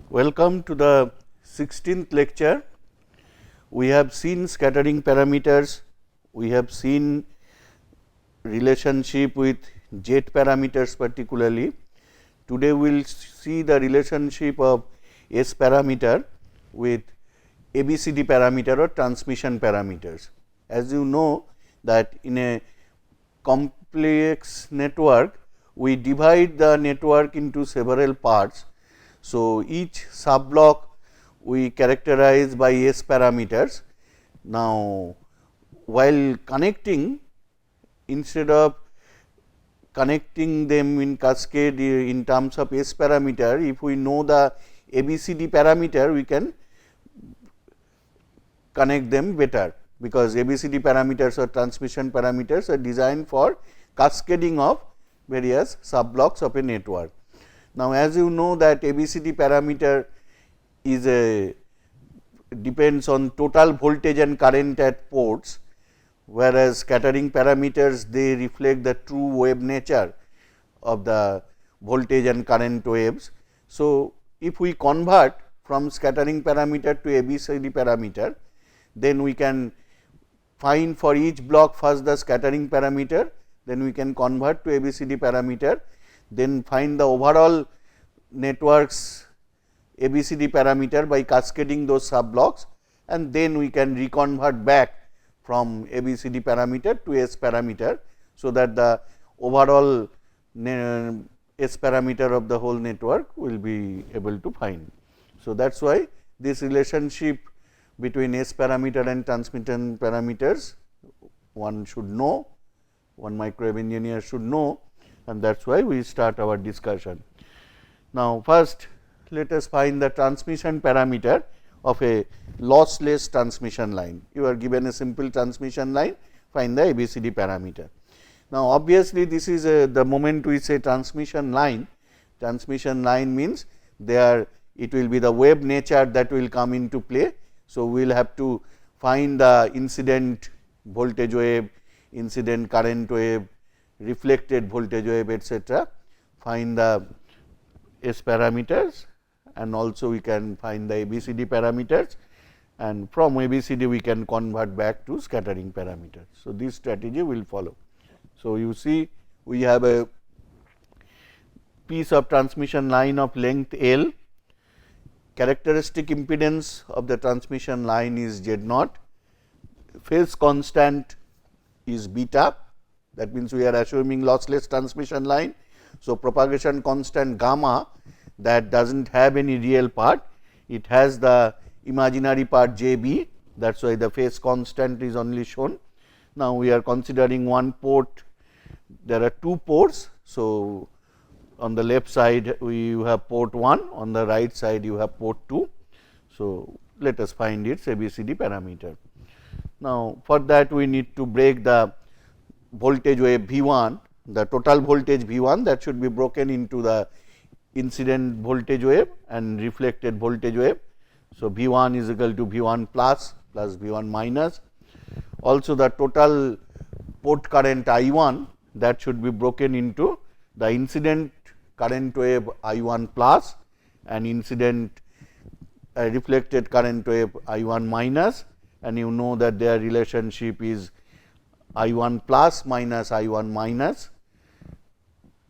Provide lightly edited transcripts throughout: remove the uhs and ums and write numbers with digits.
Welcome to the 16th lecture. We have seen scattering parameters, we have seen relationship with Z parameters particularly. Today we will see the relationship of S parameter with ABCD parameter or transmission parameters. As you know that in a complex network, we divide the network into several parts. So, each sub block we characterize by S parameters. Now, while connecting, instead of connecting them in cascade in terms of S parameter, if we know the ABCD parameter, we can connect them better, because ABCD parameters or transmission parameters are designed for cascading of various sub blocks of a network. Now, as you know that ABCD parameter is depends on total voltage and current at ports, whereas scattering parameters they reflect the true wave nature of the voltage and current waves. So, if we convert from scattering parameter to ABCD parameter, then we can find for each block first the scattering parameter, then we can convert to ABCD parameter, then find the overall network's ABCD parameter by cascading those sub blocks, and then we can reconvert back from ABCD parameter to S parameter. So, that the overall S parameter of the whole network will be able to find. So, that is why this relationship between S parameter and transmission parameters one should know, one microwave engineer should know, and that is why we start our discussion. Now, first let us find the transmission parameter of a lossless transmission line. You are given a simple transmission line, find the ABCD parameter. Now, obviously, this is the moment we say transmission line means there it will be the wave nature that will come into play. So, we will have to find the incident voltage wave, incident current wave, reflected voltage wave, etc., find the S parameters, and also we can find the ABCD parameters, and from ABCD we can convert back to scattering parameters. So, this strategy will follow. So, you see we have a piece of transmission line of length L, characteristic impedance of the transmission line is Z naught, phase constant is beta, that means we are assuming lossless transmission line. So, propagation constant gamma that does not have any real part, it has the imaginary part JB, that is why the phase constant is only shown. Now, we are considering one port, there are two ports. So, on the left side you have port 1, on the right side you have port 2. So, let us find its ABCD parameter. Now, for that we need to break the voltage wave V1, the total voltage V1 that should be broken into the incident voltage wave and reflected voltage wave. So, V1 is equal to V1 plus V1 minus. Also, the total port current I1 that should be broken into the incident current wave I1 plus and incident reflected current wave I1 minus, and you know that their relationship is I1 plus minus I1 minus,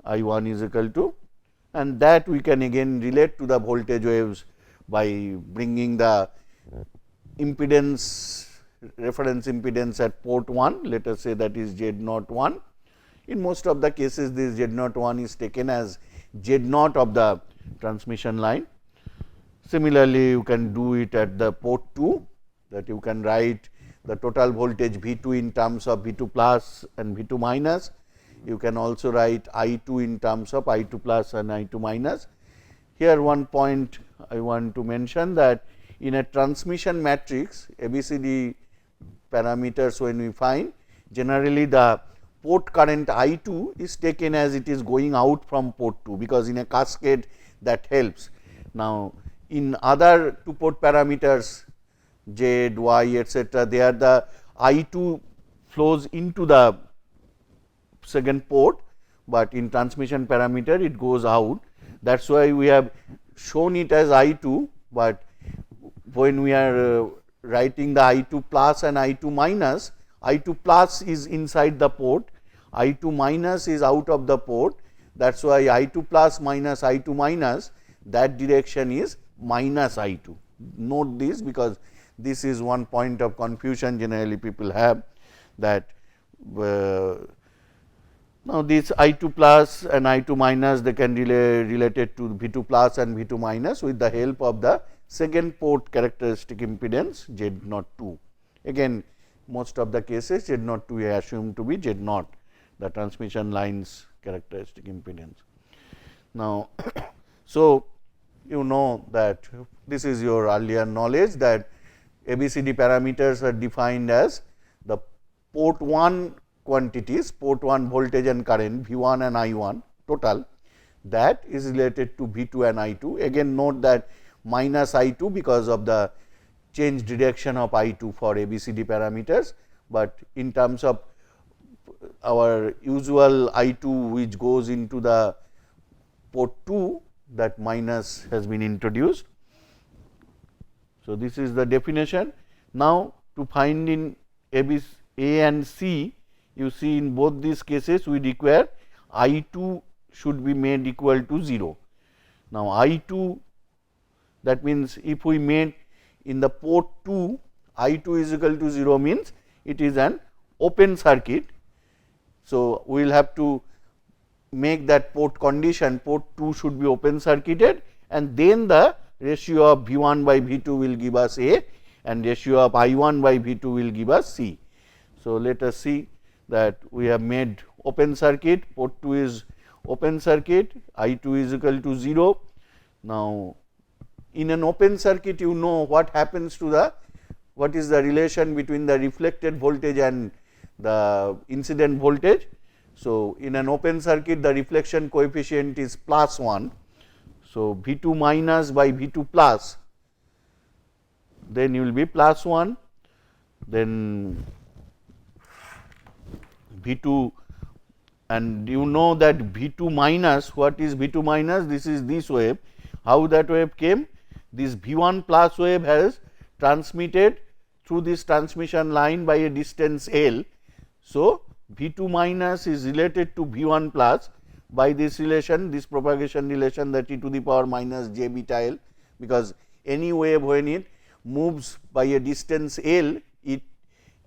I1 is equal to, and that we can again relate to the voltage waves by bringing the impedance, reference impedance at port 1, let us say that is Z naught 1. In most of the cases this Z naught 1 is taken as Z naught of the transmission line. Similarly, you can do it at the port 2, that you can write the total voltage V2 in terms of V2 plus and V2 minus. You can also write I2 in terms of I2 plus and I2 minus. Here one point I want to mention that in a transmission matrix ABCD parameters when we find, generally the port current I2 is taken as it is going out from port 2, because in a cascade that helps. Now, in other two port parameters Z, Y, etc., there the I2 flows into the second port, but in transmission parameter it goes out. That is why we have shown it as I2, but when we are writing the I2 plus and I2 minus, I2 plus is inside the port, I2 minus is out of the port. That is why I2 plus minus I2 minus, that direction is minus I2. Note this, because this is one point of confusion generally people have, that now this I2 plus and I2 minus, they can related to V2 plus and V2 minus with the help of the second port characteristic impedance Z02. Again, most of the cases Z02 we assume to be Z0, the transmission lines characteristic impedance. Now, so you know that this is your earlier knowledge, that ABCD parameters are defined as the port 1 quantities, port 1 voltage and current V1 and I1 total, that is related to V2 and I2. Again, note that minus I2 because of the change direction of I2 for ABCD parameters, but in terms of our usual I2 which goes into the port 2, that minus has been introduced. So, this is the definition. Now, to find in A and C, you see in both these cases we require I2 should be made equal to 0. Now, I2, that means if we made in the port 2 I2 is equal to 0 means it is an open circuit. So, we will have to make that port condition, port 2 should be open circuited, and then the ratio of V1 by V2 will give us A and ratio of I1 by V2 will give us C. So, let us see that we have made open circuit, port 2 is open circuit, I2 is equal to 0. Now, in an open circuit, you know what happens to the, what is the relation between the reflected voltage and the incident voltage. So, in an open circuit, the reflection coefficient is plus 1. So, V2 minus by V2 plus, then you will be plus 1, then V2, and you know that V2 minus, what is V2 minus? This is this wave. How that wave came? This V1 plus wave has transmitted through this transmission line by a distance L. So, V2 minus is related to V1 plus by this relation, this propagation relation, that e to the power minus j beta L, because any wave when it moves by a distance L, it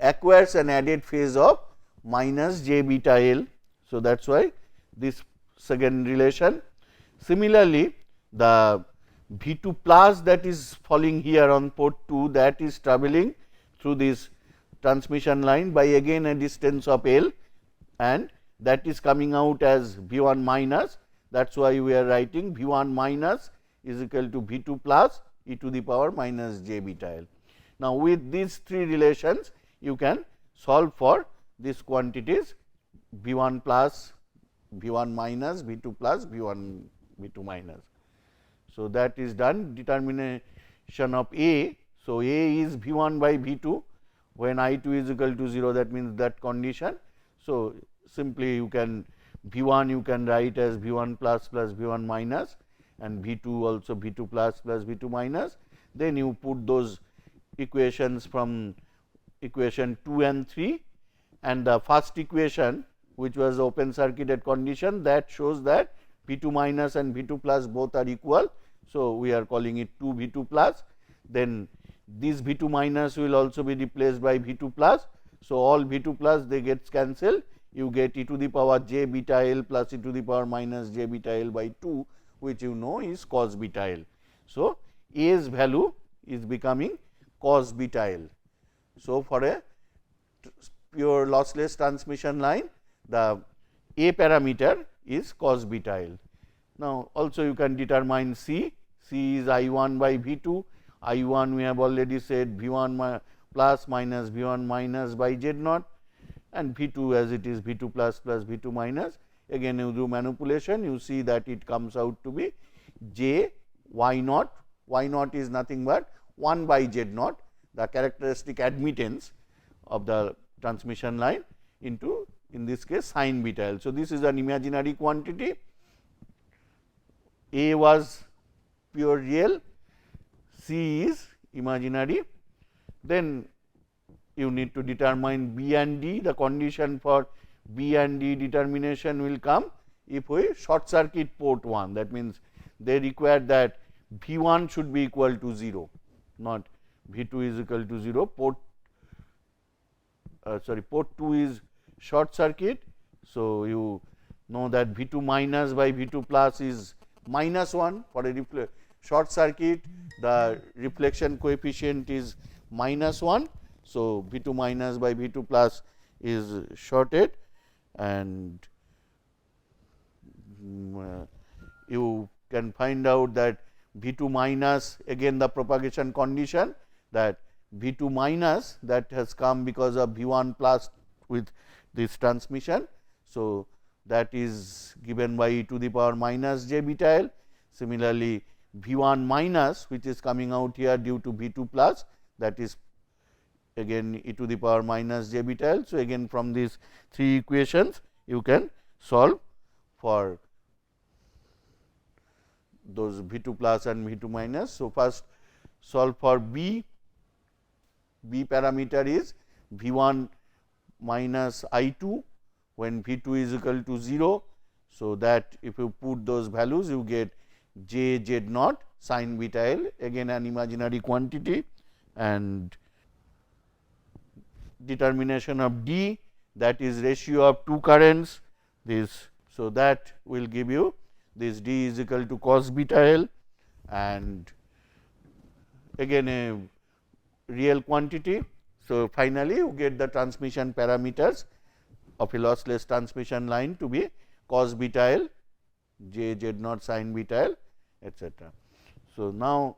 acquires an added phase of minus j beta L. So, that is why this second relation. Similarly, the V2 plus that is falling here on port 2, that is travelling through this transmission line by again a distance of L, and that is coming out as V1 minus. That is why we are writing V1 minus is equal to V2 plus e to the power minus j beta L. Now, with these three relations, you can solve for these quantities V1 plus, V1 minus, V2 plus, V1, V2 minus. So, that is done. Determination of A. So, A is V1 by V2 when I2 is equal to 0, that means that condition. So, simply you can V1 you can write as V1 plus plus V1 minus, and V2 also V2 plus plus V2 minus. Then you put those equations from equation 2 and 3, and the first equation which was open circuited condition, that shows that V2 minus and V2 plus both are equal. So, we are calling it 2 V2 plus. Then this V2 minus will also be replaced by V2 plus. So, all V2 plus they gets cancelled, you get e to the power j beta L plus e to the power minus j beta L by 2, which you know is cos beta L. So, A's value is becoming cos beta L. So, for a pure lossless transmission line, the A parameter is cos beta L. Now, also you can determine C. C is I1 by V2. I1 we have already said V1 plus minus V1 minus by Z0, and V2 as it is V2 plus plus V2 minus. Again you do manipulation, you see that it comes out to be J Y naught. Y naught is nothing but 1 by Z0, the characteristic admittance of the transmission line, into in this case sin beta L. So, this is an imaginary quantity. A was pure real, C is imaginary. Then you need to determine B and D. The condition for B and D determination will come if we short circuit port 1. That means, they require that V 1 should be equal to 0, not V 2 is equal to 0. Port 2 is short circuit. So, you know that V 2 minus by V 2 plus is minus 1 for a short circuit. The reflection coefficient is minus 1. So, V 2 minus by V 2 plus is shorted, and you can find out that V 2 minus, again the propagation condition, that V 2 minus that has come because of V 1 plus with this transmission. So, that is given by e to the power minus j beta L. Similarly, V 1 minus, which is coming out here due to V 2 plus, that is again e to the power minus j beta L. So, again from these 3 equations you can solve for those V 2 plus and V 2 minus. So, first solve for B. B parameter is V 1 minus I 2 when V 2 is equal to 0. So, that if you put those values, you get j z naught sin beta L, again an imaginary quantity, and determination of D, that is ratio of 2 currents, this. So, that will give you this D is equal to cos beta L, and again a real quantity. So, finally, you get the transmission parameters of a lossless transmission line to be cos beta L, j z naught sin beta L, etc. So, now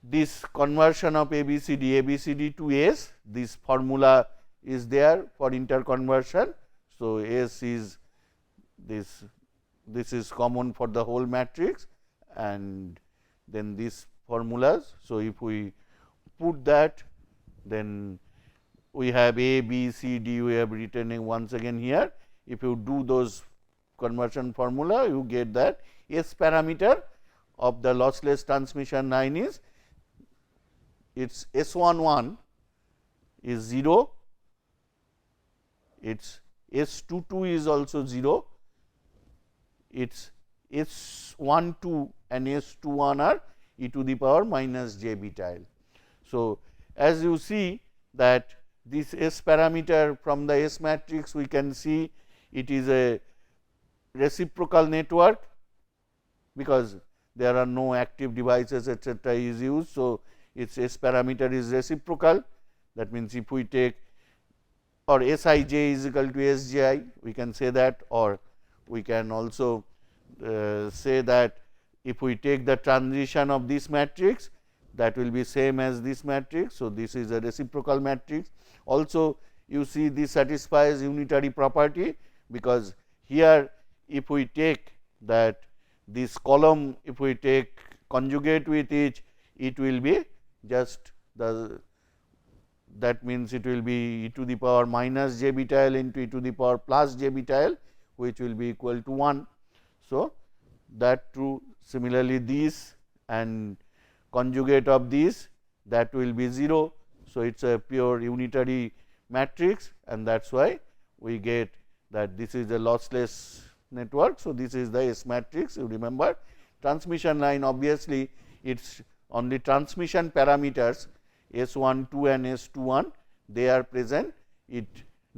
this conversion of ABCD to S, this formula is there for interconversion. So, S is this is common for the whole matrix, and then these formulas. So, if we put that, then we have A, B, C, D, we have written once again here. If you do those conversion formula, you get that S parameter of the lossless transmission line is, its S11 is 0, its S22 is also 0, its S12 and S21 are e to the power minus j beta L. So, as you see that this S parameter from the S matrix, we can see it is a reciprocal network, because there are no active devices etc. is used. So, its S parameter is reciprocal. That means, if we take, or Sij is equal to Sji, we can say that, or we can also say that if we take the transition of this matrix, that will be same as this matrix. So, this is a reciprocal matrix. Also, you see this satisfies unitary property, because here if we take that this column, if we take conjugate with each, it will be just the, that means it will be e to the power minus j beta L into e to the power plus j beta L, which will be equal to 1. So, that true. Similarly, this and conjugate of this, that will be 0. So, it is a pure unitary matrix, and that is why we get that this is a lossless network. So, this is the S matrix. You remember transmission line, obviously its only transmission parameters S12 and S21, they are present. It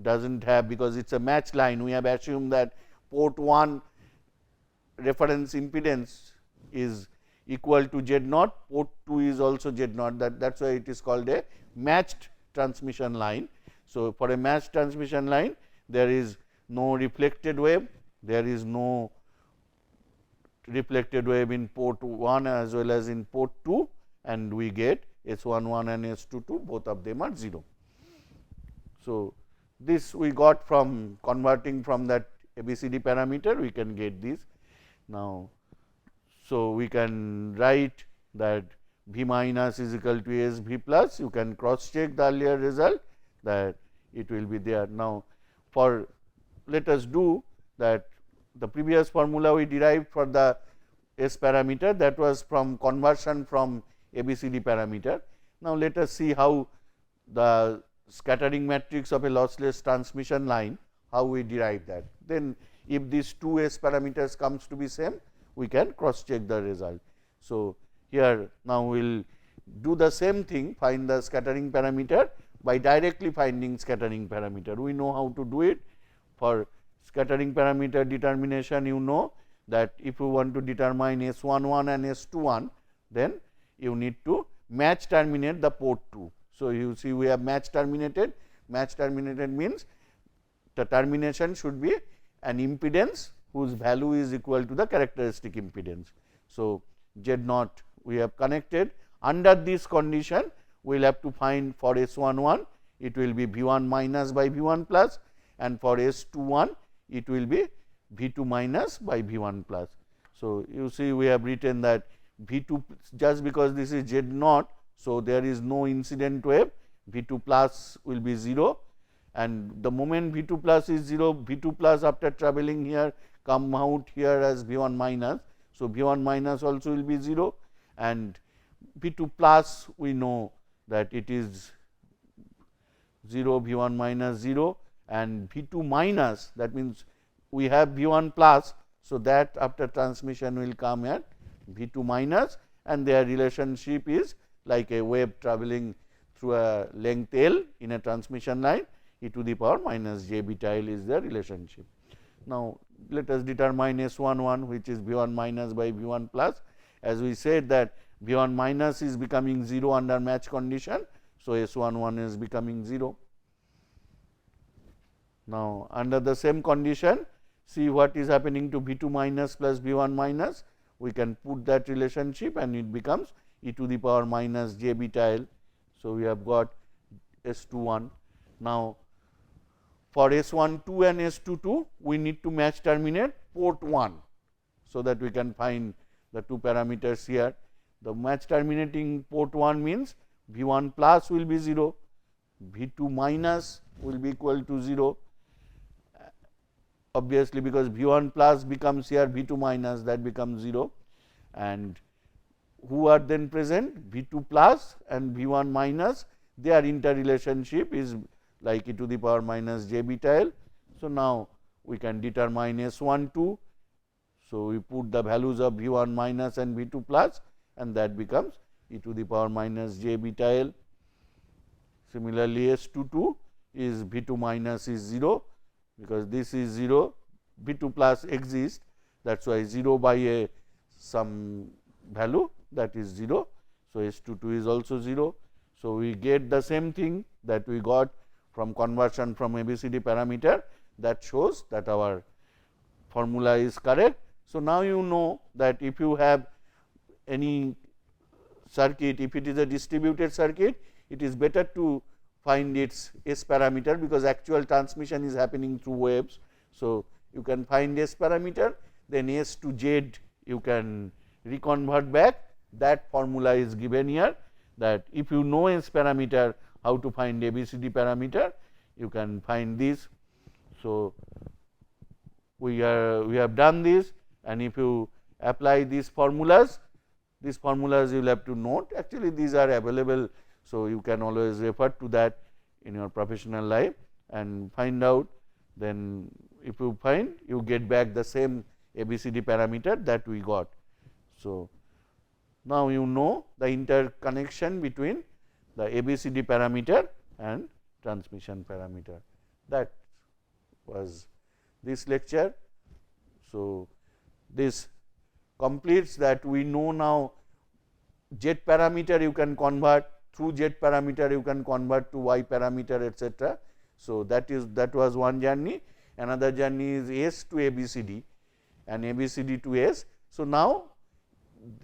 does not have, because it is a match line, we have assumed that port 1 reference impedance is equal to Z naught, port 2 is also Z naught, that is why it is called a matched transmission line. So, for a matched transmission line, there is no reflected wave, there is no reflected wave in port 1 as well as in port 2, and we get S11 and S22, both of them are 0. So, this we got from converting from that ABCD parameter, we can get this. Now, so we can write that V minus is equal to S V plus, you can cross check the earlier result, that it will be there. Now, for let us do that, the previous formula we derived for the S parameter, that was from conversion from ABCD parameter. Now, let us see how the scattering matrix of a lossless transmission line, how we derive that. Then if these two S parameters comes to be same, we can cross check the result. So, here now we will do the same thing, find the scattering parameter by directly finding scattering parameter. We know how to do it. For scattering parameter determination, you know that if you want to determine S11 and S21, then you need to match terminate the port 2. So, you see we have match terminated. Match terminated means the termination should be an impedance whose value is equal to the characteristic impedance. So, Z naught we have connected. Under this condition, we will have to find for S11 it will be V1 minus by V1 plus, and for S21 it will be V2 minus by V1 plus. So, you see we have written that V2 just because this is Z naught. So, there is no incident wave, V2 plus will be 0, and the moment V2 plus is 0, V2 plus after travelling here come out here as V1 minus. So, V1 minus also will be 0, and V2 plus we know that it is 0, V1 minus 0, and V2 minus, that means we have V1 plus. So, that after transmission will come at V2 minus, and their relationship is like a wave travelling through a length L in a transmission line, e to the power minus j beta L is the relationship. Now, let us determine S11, which is V1 minus by V1 plus. As we said that V1 minus is becoming 0 under match condition. So, S11 is becoming 0. Now, under the same condition, see what is happening to V2 minus plus V1 minus. We can put that relationship and it becomes e to the power minus j beta L. So, we have got S21. Now, for S12 and S22, we need to match terminate port 1. So, that we can find the two parameters here. The match terminating port 1 means V1 plus will be 0, V2 minus will be equal to 0, obviously because V1 plus becomes here V2 minus, that becomes 0, and who are then present? V2 plus and V1 minus, their interrelationship is like e to the power minus j beta L. So, now we can determine S12. So, we put the values of V1 minus and V2 plus, and that becomes e to the power minus j beta L. Similarly, S22 is V2 minus is 0, because this is 0, V2 plus exists, that is why 0 by a some value, that is 0. So, S22 is also 0. So, we get the same thing that we got from conversion from ABCD parameter, that shows that our formula is correct. So, now you know that if you have any circuit, if it is a distributed circuit, it is better to find its S parameter, because actual transmission is happening through waves. So, you can find S parameter, then S to Z you can reconvert back. That formula is given here, that if you know S parameter, how to find ABCD parameter, you can find this. So, we have done this, and if you apply these formulas you will have to note, actually these are available. So, you can always refer to that in your professional life and find out. Then if you find, you get back the same ABCD parameter that we got. So, now you know the interconnection between the ABCD parameter and transmission parameter. That was this lecture. So, this completes that we know now Z parameter you can convert, through Z parameter you can convert to Y parameter, etc. So, that was one journey. Another journey is S to ABCD and ABCD to S. So, now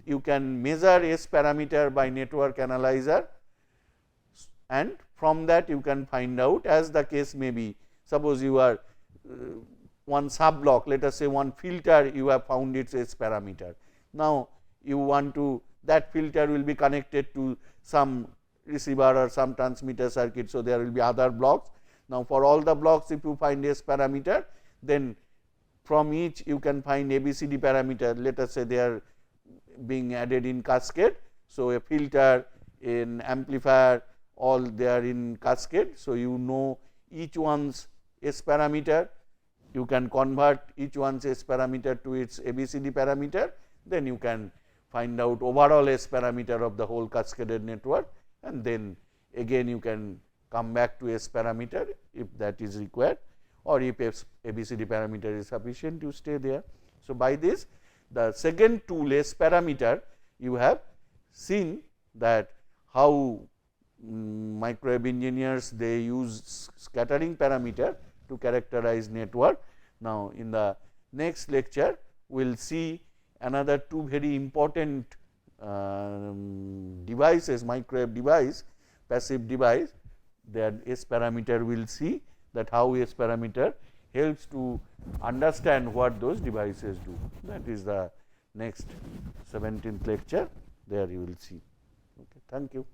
you can measure S parameter by network analyzer, and from that you can find out, as the case may be. Suppose you are one sub block, let us say one filter, you have found its S parameter. Now, you want to, that filter will be connected to some receiver or some transmitter circuit. So, there will be other blocks. Now, for all the blocks, if you find S parameter, then from each you can find ABCD parameter. Let us say there are being added in cascade. So, a filter, an amplifier, all they are in cascade. So, you know each one's S parameter, you can convert each one's S parameter to its ABCD parameter, then you can find out overall S parameter of the whole cascaded network, and then again you can come back to S parameter if that is required, or if ABCD parameter is sufficient, you stay there. So, by this the second tool S parameter, you have seen that how microwave engineers they use scattering parameter to characterize network. Now, in the next lecture we will see another two very important devices, microwave device, passive device, their S parameter we will see that how S parameter helps to understand what those devices do. That is the next 17th lecture, there you will see. Okay, thank you.